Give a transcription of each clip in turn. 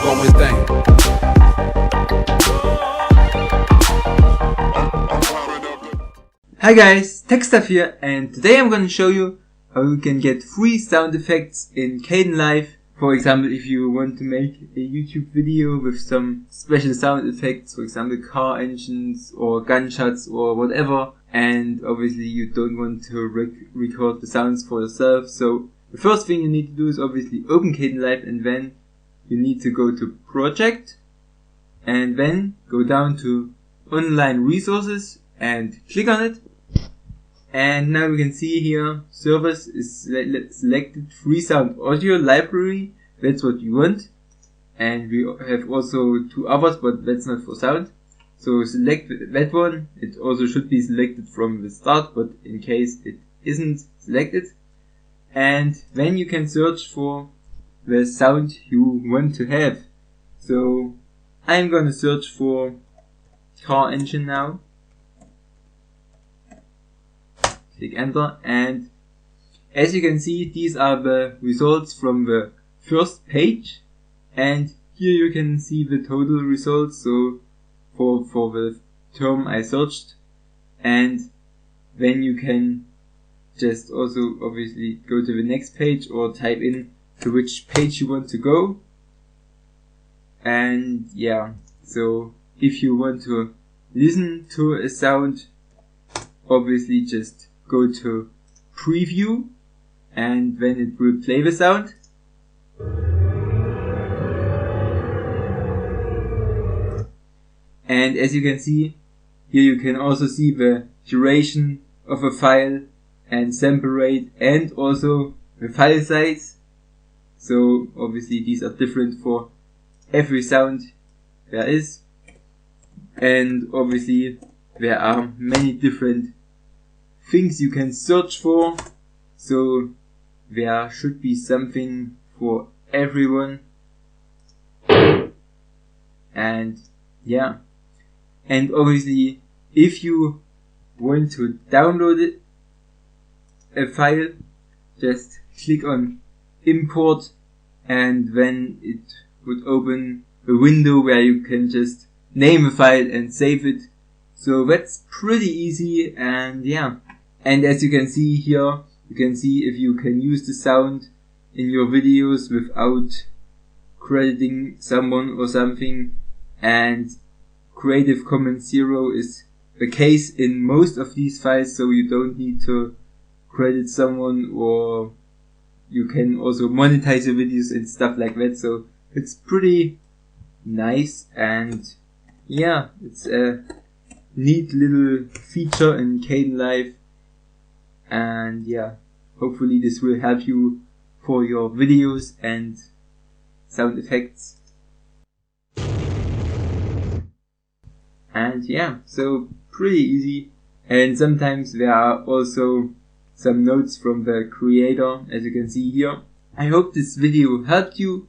what we think. Hi guys, Kdenlive here, and today I'm going to show you how you can get free sound effects in Kdenlive. For example, if you want to make a YouTube video with some special sound effects, for example car engines or gunshots or whatever, and obviously you don't want to record the sounds for yourself. So the first thing you need to do is obviously open Kdenlive, and then you need to go to Project and then go down to Online Resources and click on it. And now we can see here servers is selected free sound audio library. That's what you want. And we have also two others, but that's not for sound. So select that one. It also should be selected from the start, but in case it isn't selected. And then you can search for the sound you want to have. So I'm gonna search for car engine now. Click enter, and as you can see, these are the results from the first page, and here you can see the total results, so for the term I searched, and then you can just also obviously go to the next page or type in to which page you want to go. And yeah, so if you want to listen to a sound, obviously just go to preview, and then it will play the sound. And as you can see, here you can also see the duration of a file and sample rate and also the file size. So obviously these are different for every sound there is. And obviously there are many different things you can search for, so there should be something for everyone. And yeah, and obviously if you want to download a file, just click on import, and then it would open a window where you can just name a file and save it. So that's pretty easy. And yeah, and as you can see here, you can see if you can use the sound in your videos without crediting someone or something. And Creative Commons 0 is the case in most of these files, so you don't need to credit someone, or you can also monetize your videos and stuff like that. So it's pretty nice, and yeah, it's a neat little feature in Kdenlive. And yeah, hopefully this will help you for your videos and sound effects. And yeah, so pretty easy. And sometimes there are also some notes from the creator, as you can see here. I hope this video helped you,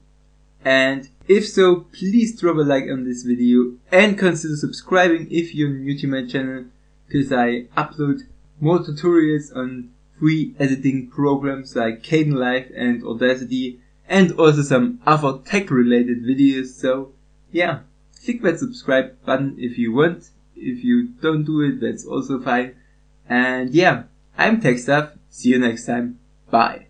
and if so, please drop a like on this video and consider subscribing if you're new to my channel, because I upload more tutorials on free editing programs like Kdenlive and Audacity, and also some other tech related videos. So yeah, click that subscribe button if you want. If you don't do it, that's also fine. And yeah, I'm Kdenlive. See you next time. Bye.